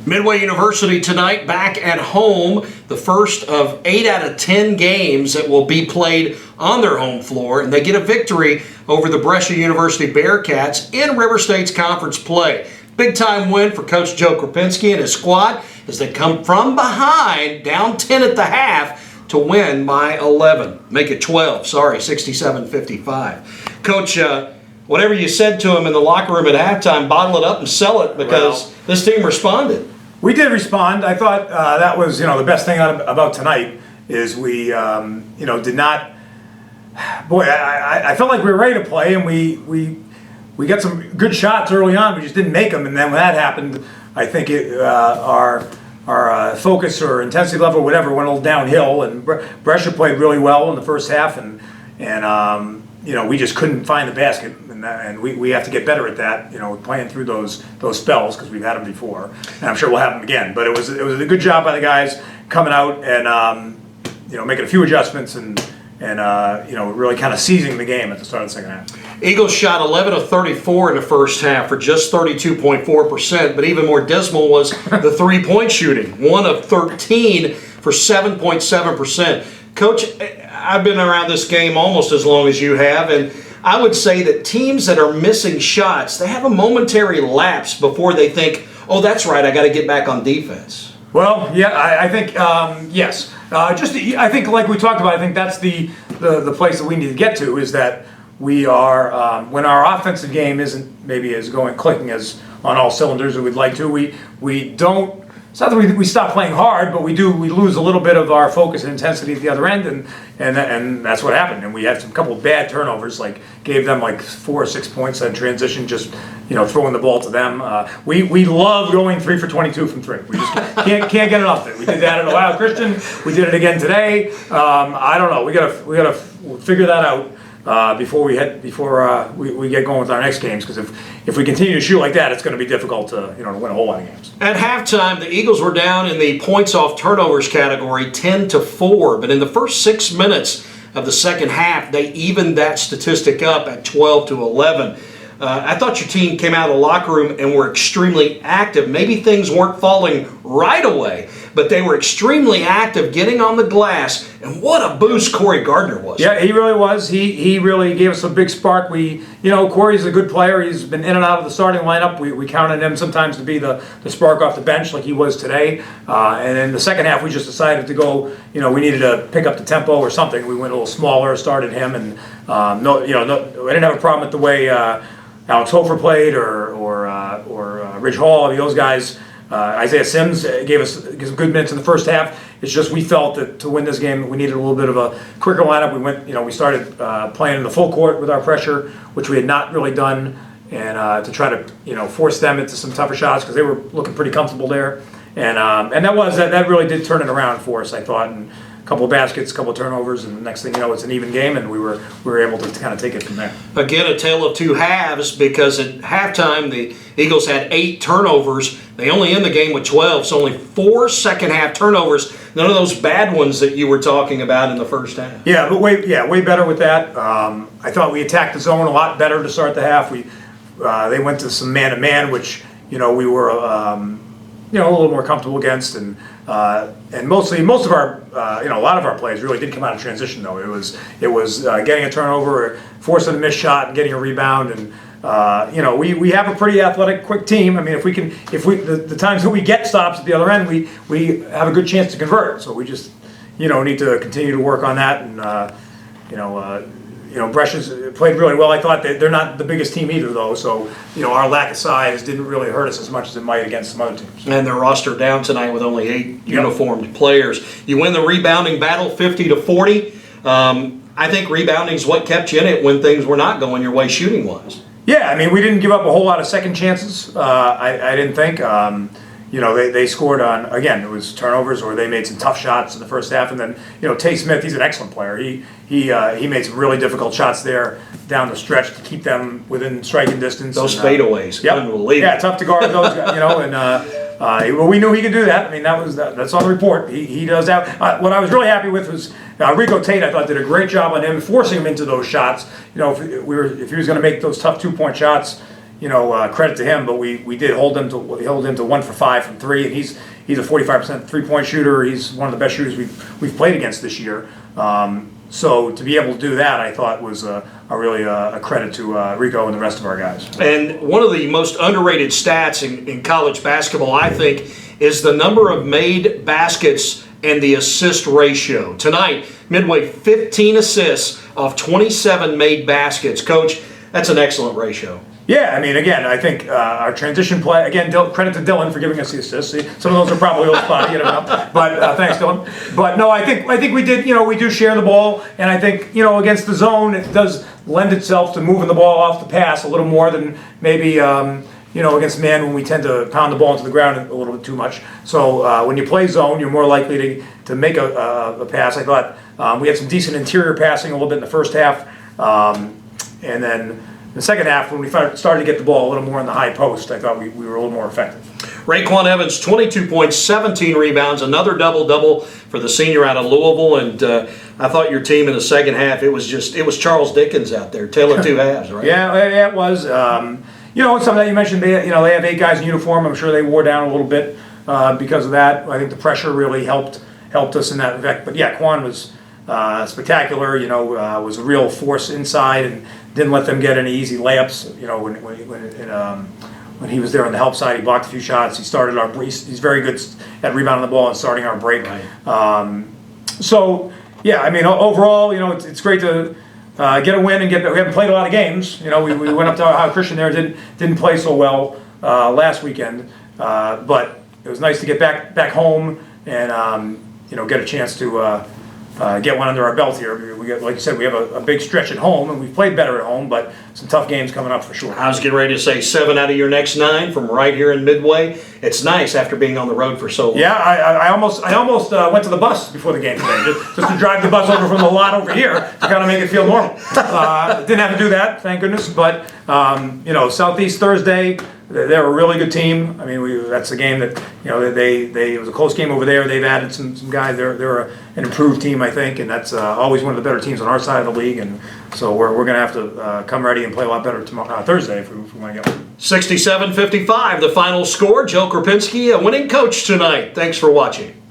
Midway University tonight back at home, the first of 8 out of 10 games that will be played on their home floor, and they get a victory over the Brescia University Bearcats in River State's conference play. Big time win for Coach Joe Krupinski and his squad as they come from behind, down 10 at the half, to win by 11. Make it 12, 67-55. Coach, whatever you said to him in the locker room at halftime, bottle it up and sell it because this team responded. We did respond. I thought that was, the best thing about tonight is we, did not. Boy, I felt like we were ready to play, and we got some good shots early on. We just didn't make them, and then when that happened, I think our focus or intensity level, or whatever, went a little downhill. And Brescia played really well in the first half, and we just couldn't find the basket, and we have to get better at that. Playing through those spells because we've had them before, and I'm sure we'll have them again. But it was a good job by the guys coming out and making a few adjustments and really kind of seizing the game at the start of the second half. Eagles shot 11 of 34 in the first half for just 32.4%, but even more dismal was the three-point shooting, 1 of 13 for 7.7%. Coach, I've been around this game almost as long as you have, and I would say that teams that are missing shots, they have a momentary lapse before they think, oh, that's right, I got to get back on defense. Well, yeah, I think, yes. I think like we talked about, I think that's the place that we need to get to, is that we are, when our offensive game isn't maybe as clicking as on all cylinders as we'd like to, we don't. It's not that we stop playing hard, but we lose a little bit of our focus and intensity at the other end, and that's what happened. And we had a couple of bad turnovers, gave them 4 or 6 points on transition, just throwing the ball to them. We love going 3 for 22 from 3. We just can't get enough of it. We did that at Ohio Christian. We did it again today. I don't know. We gotta figure that out before we get going with our next games, because if we continue to shoot like that, it's going to be difficult to win a whole lot of games. At halftime, the Eagles were down in the points off turnovers category 10-4, but in the first 6 minutes of the second half, they evened that statistic up at 12-11. I thought your team came out of the locker room and were extremely active. Maybe things weren't falling right away, but they were extremely active, getting on the glass. And what a boost Corey Gardner was. Yeah, he really was. He really gave us a big spark. Corey's a good player. He's been in and out of the starting lineup. We counted him sometimes to be the spark off the bench like he was today. And in the second half, we just decided to go, we needed to pick up the tempo or something. We went a little smaller, started him, and I didn't have a problem with the way Alex Hofer played or Ridge Hall. Those guys. Isaiah Sims gave some good minutes in the first half. It's just we felt that to win this game, we needed a little bit of a quicker lineup. We started playing in the full court with our pressure, which we had not really done, and to try to force them into some tougher shots because they were looking pretty comfortable there. And that really did turn it around for us, I thought. And a couple of baskets, a couple of turnovers, and the next thing you know, it's an even game, and we were able to kind of take it from there. Again, a tale of two halves, because at halftime the Eagles had 8 turnovers. They only end the game with 12, so only 4 second-half turnovers. None of those bad ones that you were talking about in the first half. Yeah, but way better with that. I thought we attacked the zone a lot better to start the half. They went to some man-to-man, which we were a little more comfortable against, and most of our a lot of our plays really did come out of transition, though. It was getting a turnover, forcing a missed shot, and getting a rebound, and we have a pretty athletic, quick team. I mean, if the times that we get stops at the other end, we have a good chance to convert. So we just need to continue to work on that, and Brescia's played really well. I thought they're not the biggest team either, though. So our lack of size didn't really hurt us as much as it might against some other teams. And their roster down tonight with only 8 uniformed players. You win the rebounding battle 50-40. I think rebounding is what kept you in it when things were not going your way shooting-wise. Yeah, I mean, we didn't give up a whole lot of second chances. I didn't think. They scored on, again, it was turnovers, or they made some tough shots in the first half. And then, Tay Smith, he's an excellent player. He made some really difficult shots there down the stretch to keep them within striking distance. Those fadeaways, unbelievable. Yeah, tough to guard those guys, and we knew he could do that. I mean, that's on the report. He does that. What I was really happy with was Rico Tate. I thought did a great job on him, forcing him into those shots. If he was going to make those tough 2-point shots, credit to him, but we did hold him to 1 for 5 from 3, and he's a 45% 3-point shooter. He's one of the best shooters we've played against this year. So to be able to do that, I thought was really a credit to Rico and the rest of our guys. And one of the most underrated stats in college basketball, I think, is the number of made baskets and the assist ratio. Tonight, Midway 15 assists off 27 made baskets. Coach, that's an excellent ratio. Yeah, I mean, again, I think our transition play, again, credit to Dylan for giving us the assists. Some of those are probably a little spotty, but thanks, Dylan. But no, I think we did, we do share the ball, and I think, against the zone, it does lend itself to moving the ball off the pass a little more than maybe, against man when we tend to pound the ball into the ground a little bit too much. So when you play zone, you're more likely to make a pass. I thought we had some decent interior passing a little bit in the first half, and then in the second half, when we started to get the ball a little more in the high post, I thought we were a little more effective. Raekwon Evans, 22 points, 17 rebounds, another double-double for the senior out of Louisville. And I thought your team in the second half, it was Charles Dickens out there, tale of two halves, right? Yeah, it was. Something that you mentioned, they have 8 guys in uniform. I'm sure they wore down a little bit because of that. I think the pressure really helped us in that effect. But yeah, Quan was spectacular. Was a real force inside and didn't let them get any easy layups. When he was there on the help side, he blocked a few shots. He started he's very good at rebounding the ball and starting our break. Right. So yeah, I mean, overall, it's great to get a win and we haven't played a lot of games. We went up to Ohio Christian there, didn't play so well last weekend, but it was nice to get back home and get a chance to get one under our belt here. We got, like you said, we have a big stretch at home, and we've played better at home, but some tough games coming up for sure. I was getting ready to say 7 out of your next 9 from right here in Midway. It's nice after being on the road for so long. Yeah, I almost went to the bus before the game today, just to drive the bus over from the lot over here to kind of make it feel normal. Didn't have to do that, thank goodness. But Southeast Thursday, they're a really good team. I mean, that's a game that it was a close game over there. They've added some guys. They're an improved team, I think, and that's always one of the better teams on our side of the league. And so we're going to have to come ready and play a lot better tomorrow, Thursday if we want to get one. 67-55, the final score. Joe Krupinski, a winning coach tonight. Thanks for watching.